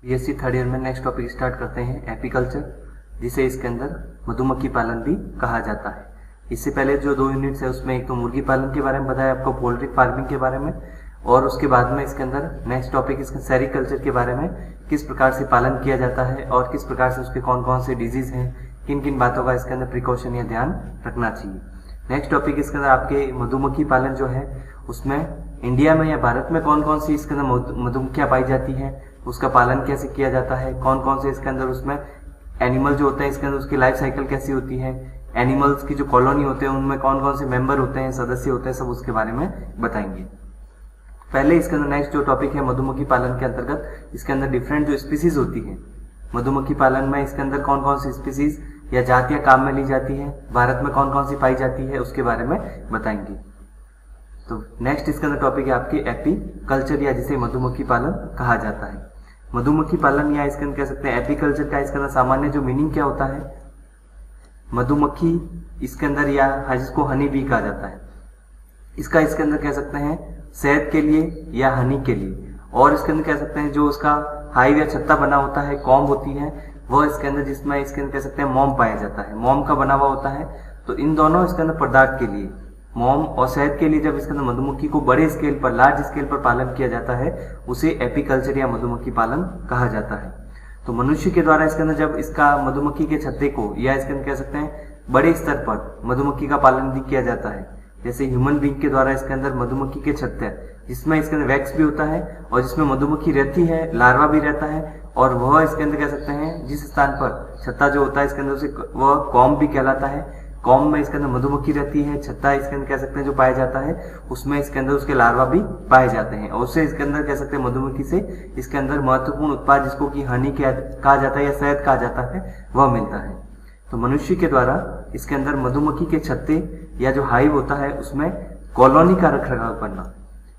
BSc third year में next topic start करते हैं एपीकल्चर, जिसे इसके अंदर मधुमक्खी पालन भी कहा जाता है। इससे पहले जो 2 यूनिट्स है उसमें एक तो मुर्गी पालन के बारे में बताया आपको, पोल्ट्री फार्मिंग के बारे में, और उसके बाद में इसके अंदर नेक्स्ट टॉपिक इसके सेरिकल्चर के बारे में, किस प्रकार से पालन किया जाता है और किस प्रकार से उसके कौन कौन से डिजीज हैं, किन किन बातों का इसके अंदर प्रिकॉशन या ध्यान रखना चाहिए। नेक्स्ट टॉपिक इसके अंदर आपके मधुमक्खी पालन जो है उसमें इंडिया में या भारत में कौन कौन सी इसके अंदर मधुमक्खियां पाई जाती हैं, उसका पालन कैसे किया जाता है, कौन कौन से इसके अंदर उसमें एनिमल जो होते हैं इसके अंदर उसकी लाइफ साइकिल कैसी होती है, एनिमल्स की जो कॉलोनी होते हैं उनमें कौन कौन से मेंबर होते हैं, सदस्य होते हैं, सब उसके बारे में बताएंगे। पहले इसके अंदर नेक्स्ट जो टॉपिक है मधुमक्खी पालन के अंतर्गत इसके अंदर डिफरेंट जो स्पीसीज होती है मधुमक्खी पालन में, इसके अंदर कौन कौन सी स्पीसीज या जातियां काम में ली जाती है, भारत में कौन कौन सी पाई जाती है, उसके बारे में बताएंगे। तो नेक्स्ट इसके अंदर टॉपिक है आपकी एपीकल्चर, या जिसे मधुमक्खी पालन कहा जाता है। मधुमक्खी पालन या इसके अंदर कह सकते हैं एपीकल्चर का इसके अंदर सामान्य जो मीनिंग क्या होता है, मधुमक्खी इसके अंदर या जिसको हनी बी कहा जाता है, इसका इसके अंदर कह सकते हैं शहद के लिए या हनी के लिए, और इसके अंदर कह सकते हैं जो उसका हाइव या छत्ता बना होता है, कॉम्ब होती है, वह इसके अंदर जिसमें इसके अंदर कह सकते हैं मोम पाया जाता है, मोम का बना हुआ होता है। तो इन दोनों इसके अंदर पदार्थ के लिए, मोम और शहद के लिए, जब इसके अंदर मधुमक्खी को बड़े स्केल पर, लार्ज स्केल पर पालन किया जाता है उसे एपीकल्चर या मधुमक्खी पालन कहा जाता है। तो मनुष्य के द्वारा इसके अंदर जब इसका मधुमक्खी के छत्ते को या इसके अंदर कह सकते हैं बड़े स्तर पर मधुमक्खी का पालन भी किया जाता है, जैसे ह्यूमन बीइंग के द्वारा इसके अंदर मधुमक्खी के छत्ते जिसमें इसके अंदर वैक्स भी होता है और जिसमें मधुमक्खी रहती है, लार्वा भी रहता है, और वह इसके अंदर कह सकते हैं जिस स्थान पर छत्ता जो होता है इसके अंदर उसे वह कॉम्ब भी कहलाता है। कॉम्ब में इसके अंदर मधुमक्खी रहती है, छत्ता इसके अंदर कह सकते हैं जो पाया जाता है उसमें इसके अंदर उसके लार्वा भी पाए जाते हैं, और उससे इसके अंदर कह सकते हैं मधुमक्खी से इसके अंदर महत्वपूर्ण उत्पाद जिसको कि हनी कहा जाता है या शहद कहा जाता है वह मिलता है। तो मनुष्य के द्वारा इसके अंदर मधुमक्खी के छत्ते या जो हाइव होता है उसमें कॉलोनी का रखरखाव करना,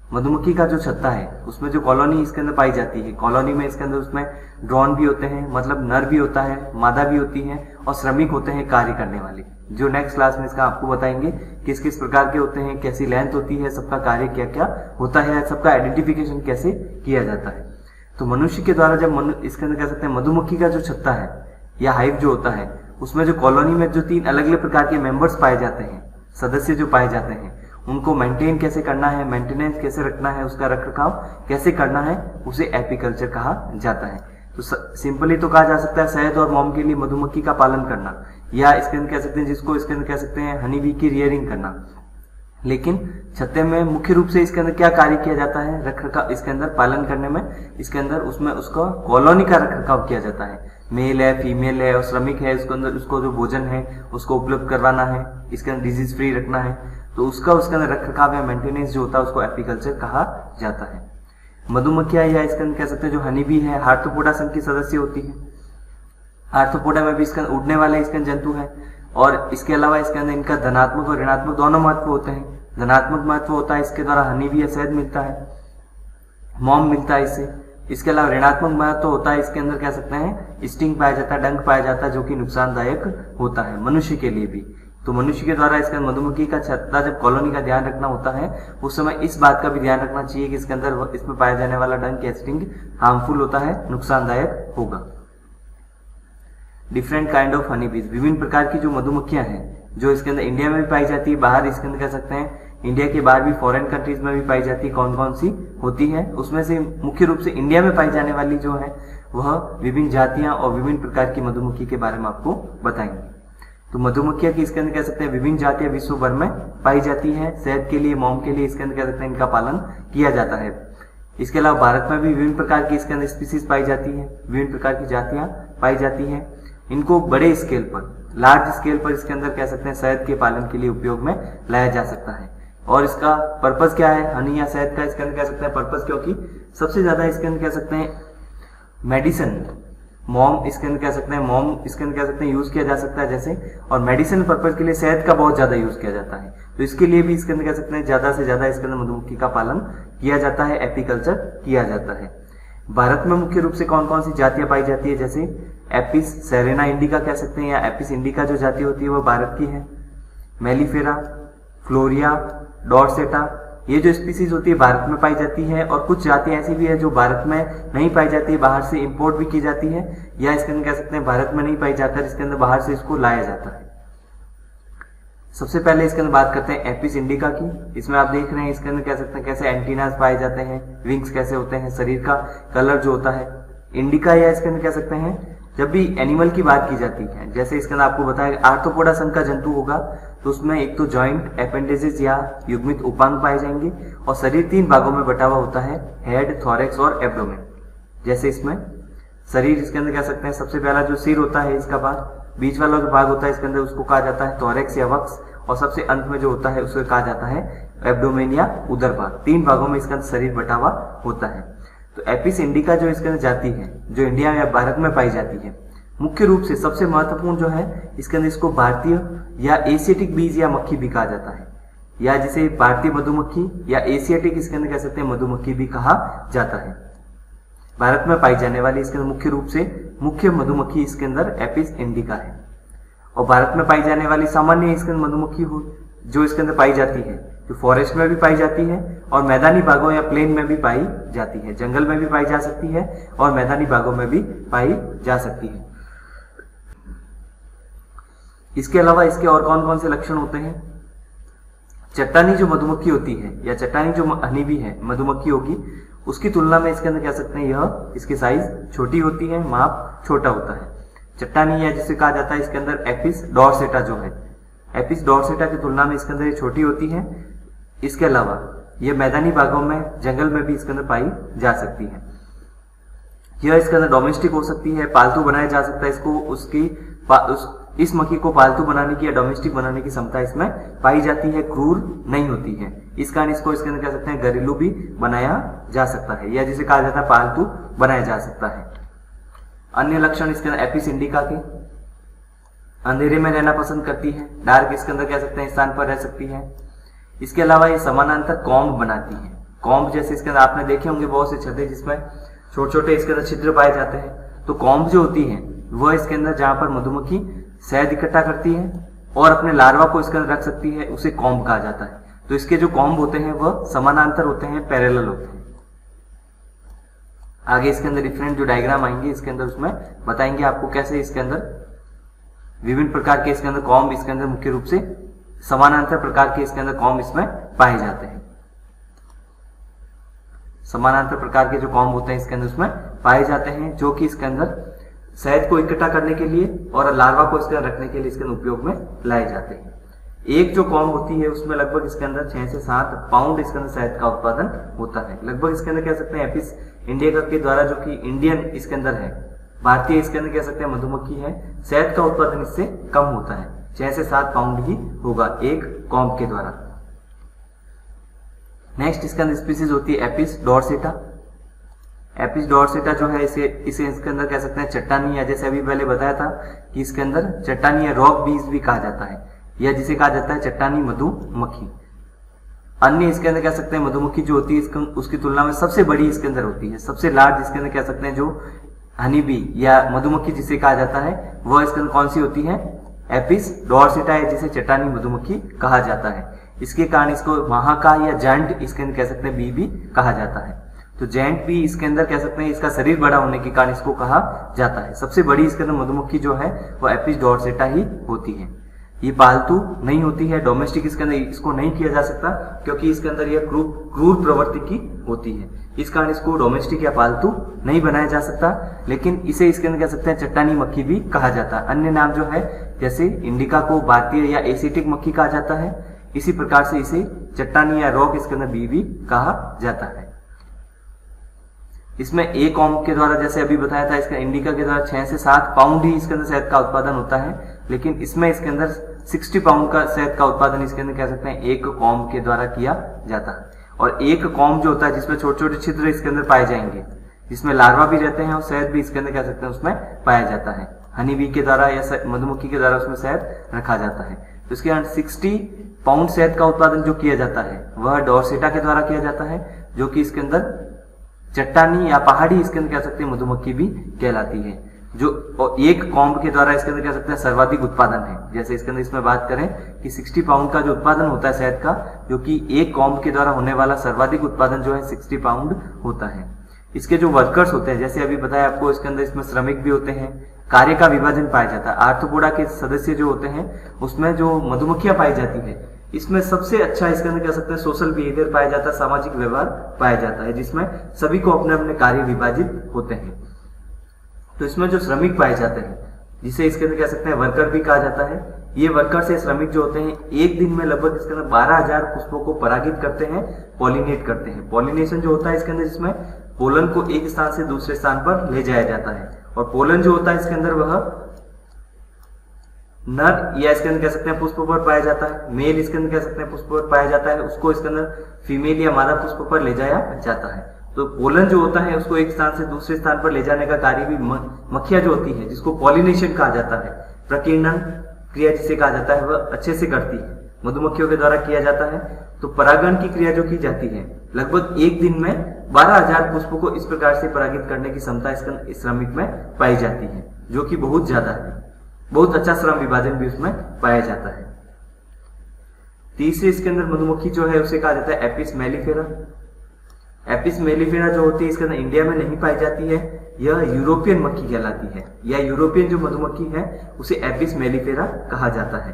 मधुमक्खी का जो छत्ता है उसमें जो कॉलोनी इसके अंदर पाई जाती है, कॉलोनी में इसके अंदर उसमें ड्रोन भी होते हैं, मतलब नर भी होता है, मादा भी होती है, और श्रमिक होते हैं कार्य करने वाले, जो नेक्स्ट क्लास में इसका आपको बताएंगे किस किस प्रकार के होते हैं, कैसी लेंथ होती है, सबका कार्य क्या क्या होता है, सबका आइडेंटिफिकेशन कैसे किया जाता है। तो मनुष्य के द्वारा जब इसके अंदर कह सकते हैं मधुमक्खी का जो छत्ता है या हाइव जो होता है उसमें जो कॉलोनी में जो 3 अलग अलग प्रकार के मेंबर्स पाए जाते हैं, सदस्य जो पाए जाते हैं, उनको मेंटेन कैसे करना है, मेंटेनेंस कैसे रखना है, उसका रखरखाव कैसे करना है, उसे एपीकल्चर कहा जाता है। तो सिंपली तो कहा जा सकता है शहद और मोम के लिए मधुमक्खी का पालन करना, या इसके अंदर कह सकते हैं जिसको इसके अंदर कह सकते हैं हनी बी की रियरिंग करना। लेकिन छत्ते में मुख्य रूप से इसके अंदर क्या कार्य किया जाता है, रखरखाव इसके अंदर पालन करने में, इसके अंदर उसमें उसका कॉलोनी का रखरखाव किया जाता है, मेल है, फीमेल है और श्रमिक है, इसके अंदर उसको जो भोजन है उसको उपलब्ध करवाना है, इसके अंदर डिजीज फ्री रखना है, तो उसका उसके अंदर रखरखाव या मेंटेनेंस जो होता है उसको एपीकल्चर कहा जाता है। मधुमक्खियां या इसके अंदर कह सकते हैं जो हनी बी है आर्थ्रोपोडा संघ की सदस्य होती है। आर्थ्रोपोडा में भी इसके अंदर उड़ने वाले इसके अंदर जंतु है, और इसके अलावा इसके अंदर इनका धनात्मक और ऋणात्मक दोनों महत्व होते हैं। धनात्मक महत्व होता है इसके द्वारा हनी बी या शहद मिलता है, मोम मिलता है इससे। इसके अलावा ऋणात्मक महत्व होता है इसके अंदर कह सकते हैं स्टिंग पाया जाता है, डंक पाया जाता है, जो कि नुकसानदायक होता है मनुष्य के लिए भी। तो मनुष्य के द्वारा इसके मधुमक्खी का छत्ता जब कॉलोनी का ध्यान रखना होता है उस समय इस बात का भी ध्यान रखना चाहिए कि इसके अंदर इसमें पाया जाने वाला डंक या स्टिंग हार्मफुल होता है, नुकसानदायक होगा। डिफरेंट काइंड ऑफ हनी बीज, विभिन्न प्रकार की जो मधुमक्खियां हैं जो इसके अंदर इंडिया में भी पाई जाती है, बाहर इसके अंदर कह सकते हैं इंडिया के बाहर भी फॉरेन कंट्रीज में भी पाई जाती है, कौन कौन सी होती है, उसमें से मुख्य रूप से इंडिया में पाई जाने वाली जो है वह विभिन्न जातियां और विभिन्न प्रकार की मधुमक्खी के बारे में आपको बताएंगे। तो मधुमक्खियां की इसके अंदर कह सकते हैं विभिन्न जातियां विश्व भर में पाई जाती हैं, शहद के लिए, मोम के लिए इसके अंदर कह सकते हैं इनका पालन किया जाता है। इसके अलावा भारत में भी विभिन्न प्रकार की इसके अंदर स्पीसीज पाई जाती है, विभिन्न प्रकार की जातियां पाई जाती हैं। इनको बड़े स्केल पर, लार्ज स्केल पर इसके अंदर कह सकते हैं शहद के पालन के लिए उपयोग में लाया जा सकता है। और इसका पर्पस क्या है, हनी या शहद का इसके अंदर कह सकते हैं पर्पस, क्योंकि सबसे ज्यादा इसके अंदर कह सकते हैं मेडिसिन, मोम इसके अंदर कह सकते हैं, मोम इसके अंदर कह सकते हैं यूज किया जा सकता है जैसे, और मेडिसिन पर्पज के लिए शहद का बहुत ज्यादा यूज किया जाता है। तो इसके लिए भी इसके अंदर कह सकते हैं ज्यादा से ज्यादा इसके अंदर मधुमक्खी का पालन किया जाता है, एपीकल्चर किया जाता है। भारत में मुख्य रूप से कौन कौन सी जातियां पाई जाती है, जैसे एपिस सेरेना इंडिका कह सकते हैं, या एपिस इंडिका जो जाति होती है वह भारत की है। मेलिफेरा, फ्लोरिया, डॉर्सेटा, ये जो स्पीसीज होती है भारत में पाई जाती है, और कुछ जातियां ऐसी भी है जो भारत में नहीं पाई जाती है, बाहर से इंपोर्ट भी की जाती है, या इसके अंदर कह सकते हैं भारत में नहीं पाई जाकर इसके अंदर बाहर से इसको लाया जाता है। सबसे पहले इसके अंदर बात करते हैं एपिस इंडिका की। इसमें आप देख रहे हैं इसके अंदर कह सकते हैं कैसे एंटीनास पाए जाते हैं, विंग्स कैसे होते हैं, शरीर का कलर जो होता है इंडिका, या इसके अंदर कह सकते हैं जब भी एनिमल की बात की जाती है, जैसे इसके अंदर आपको बताया आर्थ्रोपोडा संघ का जंतु होगा तो उसमें एक तो जॉइंट, अपेंडेजेस या युग्मित उपांग पाए जाएंगे, और शरीर 3 भागों में बटा हुआ होता है, हेड, थोरैक्स और एब्डोमेन। जैसे इसमें शरीर इसके अंदर कह सकते हैं सबसे पहला जो सिर होता है इसका भाग, बीच वाला जो भाग होता है इसके अंदर उसको कहा जाता है थोरैक्स या वक्ष, और सबसे अंत में जो होता है उसको कहा जाता है एब्डोमेन या उदर भाग। 3 भागों में इसका अंदर शरीर बटा हुआ होता है। तो एपिस इंडिका जो इसके अंदर जाति है जो इंडिया या भारत में पाई जाती है, मुख्य रूप से सबसे महत्वपूर्ण जो है इसके अंदर इसको भारतीय या एशियाटिक बीज या मक्खी भी कहा जाता है, या जिसे भारतीय मधुमक्खी या एशियाटिक इसके अंदर कह सकते हैं मधुमक्खी भी कहा जाता है। भारत में पाई जाने वाली इसके अंदर मुख्य रूप से मुख्य मधुमक्खी इसके अंदर एपिस इंडिका है, और भारत में पाई जाने वाली सामान्य इसके अंदर मधुमक्खी जो इसके अंदर पाई जाती है, जो फॉरेस्ट में भी पाई जाती है और मैदानी भागों या प्लेन में भी पाई जाती है, जंगल में भी पाई जा सकती है और मैदानी भागों में भी पाई जा सकती है। इसके अलावा इसके और कौन कौन से लक्षण होते हैं? चट्टानी जो मधुमक्खी होती है या चट्टानी जो हनी भी है मधुमक्खी होगी, उसकी तुलना में इसके अंदर कह सकते हैं यह इसकी साइज छोटी होती है, माप छोटा होता है। चट्टानी या जिसे कहा जाता है इसके अंदर एपिस डॉर्सेटा जो है, एपिस डॉर्सेटा की तुलना में इसके अंदर ये छोटी होती है। इसके अलावा ये मैदानी भागों में, जंगल में भी इसके अंदर पाई जा सकती है। यह इसके अंदर डोमेस्टिक हो सकती है, पालतू बनाया जा सकता है इसको, इस मक्खी को पालतू बनाने की या डोमेस्टिक बनाने की क्षमता इसमें पाई जाती है, क्रूर नहीं होती है। इस कारण इसको इसके अंदर कह सकते हैं घरेलू भी बनाया जा सकता है, या जिसे कहा जाता है पालतू बनाया जा सकता है। अन्य लक्षण इसके अंदर एपिस इंडिका के, अंधेरे में रहना पसंद करती है, डार्क इसके अंदर कह सकते हैं स्थान पर रह सकती है। इसके अलावा ये समानांतर कॉम्ब बनाती है। कॉम्ब जैसे इसके अंदर आपने देखे होंगे बहुत से छत्ते जिसमें छोटे छोटे इसके अंदर छिद्र पाए जाते हैं, तो कॉम्ब जो होती है वह इसके अंदर जहां पर मधुमक्खी शहद इकट्ठा करती है और अपने लार्वा को इसके अंदर रख सकती है, उसे कॉम्ब कहा जाता है। तो इसके जो कॉम्ब होते हैं वह समानांतर होते हैं, पैरेलल होते हैं। आगे इसके अंदर डिफरेंट जो डायग्राम आएंगे इसके अंदर उसमें बताएंगे आपको कैसे इसके अंदर विभिन्न प्रकार के इसके अंदर कॉम्ब इसके अंदर मुख्य रूप से समानांतर प्रकार के इसके अंदर कॉम्ब इसमें पाए जाते हैं। समानांतर प्रकार के जो कॉम्ब होते हैं इसके अंदर उसमें पाए जाते हैं, जो कि इसके अंदर शहद को इकट्ठा करने के लिए और लार्वा को इसके अंदर रखने के लिए इसके अंदर उपयोग में लाए जाते हैं। एक जो कॉम्ब होती है उसमें लगभग इसके अंदर 6 से 7 पाउंड इसके अंदर शहद का उत्पादन होता है। लगभग इसके अंदर कह सकते हैं एपिस इंडिका के द्वारा, जो कि इंडियन इसके अंदर है, भारतीय इसके अंदर कह सकते हैं मधुमक्खी है, शहद का उत्पादन इससे कम होता है, 6 से 7 पाउंड ही होगा एक कॉम्ब के द्वारा। नेक्स्ट इसके अंदर स्पीसीज होती है एपिस डॉर्सेटा। एपिस डॉर्सेटा जो है इसे इसके अंदर कह सकते हैं चट्टानी, या जैसे अभी पहले बताया था कि इसके अंदर चट्टानी या रॉक बीज भी कहा जाता है, या जिसे कहा जाता है चट्टानी मधुमक्खी। अन्य इसके अंदर कह सकते हैं मधुमक्खी जो होती है उसकी तुलना में सबसे बड़ी इसके अंदर होती है, सबसे लार्ज इसके अंदर कह सकते हैं जो हनी बी या मधुमक्खी जिसे कहा जाता है, वह इसके अंदर कौन सी होती है? एपिस डॉर्सेटा है, जिसे चट्टानी मधुमक्खी कहा जाता है। इसके कारण इसको महाका या जायंट इसके अंदर कह सकते हैं बी भी कहा जाता है। तो जायंट बी इसके अंदर कह सकते हैं इसका शरीर बड़ा होने के कारण इसको कहा जाता है। सबसे बड़ी इसके अंदर मधुमक्खी जो है वो एपिस डॉर्सेटा ही होती है। ये पालतू नहीं होती है, डोमेस्टिक इसके अंदर इसको नहीं किया जा सकता, क्योंकि इसके अंदर यह क्रूर प्रवृत्ति की होती है। इस कारण इसको डोमेस्टिक या पालतू नहीं बनाया जा सकता, लेकिन इसे इसके अंदर कह सकते हैं चट्टानी मक्खी भी कहा जाता है। अन्य नाम जो है जैसे इंडिका को भारतीय या एशियाटिक मक्खी कहा जाता है, इसी प्रकार से इसे चट्टानी या रॉक इसके अंदर बी भी कहा जाता है। इसमें ए कॉम्ब के द्वारा जैसे अभी बताया था, इसका इंडिका के द्वारा 6 से 7 पाउंड ही इसके अंदर शहद का उत्पादन होता है, लेकिन इसमें इसके अंदर 60 पाउंड का शहद का उत्पादन इसके अंदर कह सकते हैं एक कॉम्ब के द्वारा किया जाता है। और एक कॉम्ब जो होता है जिसमें छोटे छोटे छिद्र इसके अंदर पाए जाएंगे, जिसमें लार्वा भी रहते हैं और शहद भी इसके अंदर कह सकते हैं उसमें पाया जाता है। हनी बी के द्वारा या मधुमक्खी के द्वारा उसमें शहद रखा जाता है। तो इसके अंदर 60 पाउंड शहद का उत्पादन जो किया जाता है वह डॉर्सेटा के द्वारा किया जाता है, जो कि इसके अंदर चट्टानी या पहाड़ी इसके अंदर कह सकते हैं मधुमक्खी भी कहलाती है। जो एक कॉम्ब के द्वारा इसके अंदर कह सकते हैं सर्वाधिक उत्पादन है। जैसे इसके अंदर इसमें बात करें कि 60 पाउंड का जो उत्पादन होता है शहद का, जो कि एक कॉम्ब के द्वारा होने वाला सर्वाधिक उत्पादन जो है 60 पाउंड होता है। इसके जो वर्कर्स होते हैं, जैसे अभी बताया आपको, इसके अंदर इसमें श्रमिक भी होते हैं, कार्य का विभाजन पाया जाता है। आर्थ्रोपोडा के सदस्य जो होते हैं उसमें जो मधुमक्खियां पाई जाती है, इसमें सबसे अच्छा इसके अंदर कह सकते हैं सोशल बिहेवियर पाया जाता है, सामाजिक व्यवहार पाया जाता है, जिसमें सभी को अपने अपने कार्य विभाजित होते हैं। तो इसमें जो श्रमिक पाए जाते हैं, जिसे इसके अंदर कह सकते हैं वर्कर भी कहा जाता है, ये वर्कर से श्रमिक जो होते हैं एक दिन में लगभग इसके अंदर 12,000 पुष्पों को परागित करते हैं, पॉलिनेट करते हैं। पॉलिनेशन जो होता है इसके अंदर, इसमें पोलन को एक स्थान से दूसरे स्थान पर ले जाया जाता है, और पोलन जो होता है इसके अंदर वह नर या इसके अंदर कह सकते हैं पुष्प पर पाया जाता है, मेल इसके अंदर कह सकते हैं पुष्प पर पाया जाता है, उसको इसके अंदर फीमेल या मादा पुष्प पर ले जाया जाता है। तो पोलन जो होता है उसको एक स्थान से दूसरे स्थान पर ले जाने का कार्य भी मक्खियां जो होती है, जिसको पॉलिनेशन कहा जाता है, प्रकीर्णन क्रिया जिसे कहा जाता है, वह अच्छे से करती है, मधुमक्खियों के द्वारा किया जाता है। तो परागण की क्रिया जो की जाती है, लगभग एक दिन में 12,000 पुष्पों को इस प्रकार से परागित करने की क्षमता इस श्रमिक में पाई जाती है, जो कि बहुत ज्यादा है। बहुत अच्छा श्रम विभाजन भी उसमें पाया जाता है। तीसरी इसके अंदर मधुमक्खी जो है उसे कहा जाता है एपिस मेलिफेरा। एपिस मेलिफेरा जो होती है इसके अंदर इंडिया में नहीं पाई जाती है, यह यूरोपियन मक्खी कहलाती है, या यूरोपियन जो मधुमक्खी है उसे एपिस मेलिफेरा कहा जाता है।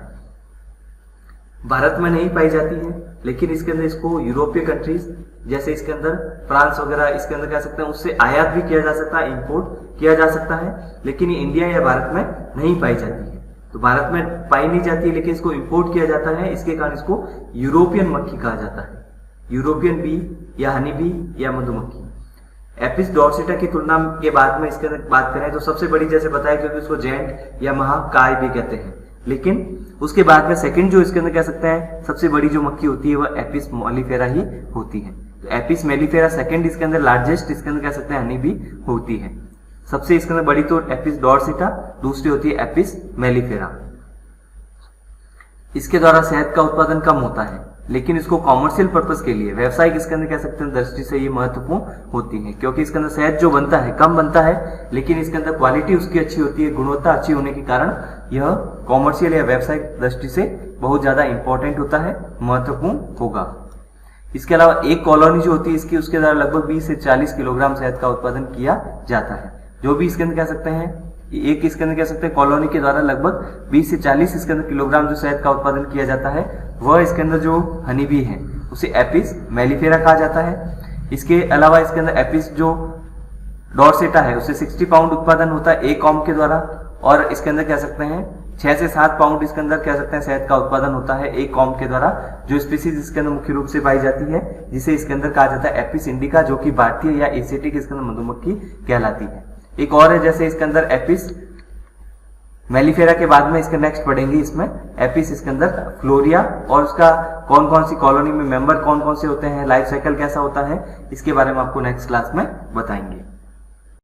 भारत में नहीं पाई जाती है, लेकिन इसके अंदर इसको यूरोपीय कंट्रीज जैसे इसके अंदर फ्रांस वगैरह इसके अंदर कह सकते हैं उससे आयात भी किया जा सकता है, इंपोर्ट किया जा सकता है, लेकिन ये इंडिया या भारत में नहीं पाई जाती है। तो भारत में पाई नहीं जाती है, लेकिन इसको इंपोर्ट किया जाता है, इसके कारण इसको यूरोपियन मक्खी कहा जाता है, यूरोपियन बी या हनी बी या मधुमक्खी। एपिस डॉर्सेटा की तुलना के बाद में इसके अंदर बात करें तो सबसे बड़ी, जैसे बताया, क्योंकि उसको जेंट या महाकाय भी कहते हैं, लेकिन उसके बाद में सेकंड जो इसके अंदर कह सकते हैं सबसे बड़ी जो मक्खी होती है वह एपिस मेलिफेरा ही होती है। तो एपिस मेलिफेरा सेकंड इसके अंदर लार्जेस्ट इसके अंदर कह सकते हैं हनी बी होती है। सबसे इसके अंदर बड़ी तो एपिस डॉर्सेटा, दूसरी होती है एपिस मेलिफेरा। इसके द्वारा शहद का उत्पादन कम होता है, लेकिन इसको कॉमर्शियल पर्पस के लिए, व्यवसायिक इसके अंदर कह सकते हैं दृष्टि से ये महत्वपूर्ण होती है, क्योंकि इसके अंदर शहद जो बनता है कम बनता है, लेकिन इसके अंदर क्वालिटी उसकी अच्छी होती है, गुणवत्ता अच्छी होने के कारण यह कॉमर्शियल या व्यवसायिक दृष्टि से बहुत ज्यादा इंपॉर्टेंट होता है, महत्वपूर्ण होगा। इसके अलावा एक कॉलोनी जो होती है इसकी, उसके द्वारा लगभग 20 से 40 किलोग्राम शहद का उत्पादन किया जाता है। जो भी इसके अंदर कह सकते हैं एक इसके अंदर कह सकते हैं कॉलोनी के द्वारा लगभग 20 से 40 इसके अंदर किलोग्राम जो शहद का उत्पादन किया जाता है, वह इसके अंदर जो हनी बी है उसे एपिस मेलिफेरा कहा जाता है। इसके अलावा इसके अंदर एपिस जो डॉर्सेटा है उसे 60 पाउंड उत्पादन होता है एक कॉम्ब के द्वारा, और इसके अंदर कह सकते हैं 6 से 7 पाउंड इसके अंदर कह सकते हैं शहद का उत्पादन होता है एक कॉम्ब के द्वारा। जो स्पीसीज इसके अंदर मुख्य रूप से पाई जाती है, जिसे इसके अंदर कहा जाता है एपिस इंडिका, जो कि भारतीय या एशियाटिक इसके अंदर मधुमक्खी कहलाती है। एक और है, जैसे इसके अंदर एपिस मेलिफेरा के बाद में इसके नेक्स्ट पढ़ेंगे इसमें एपिस इसके अंदर फ्लोरिया, और उसका कौन कौन सी कॉलोनी में मेंबर कौन कौन से होते हैं, लाइफ साइकिल कैसा होता है, इसके बारे में आपको नेक्स्ट क्लास में बताएंगे।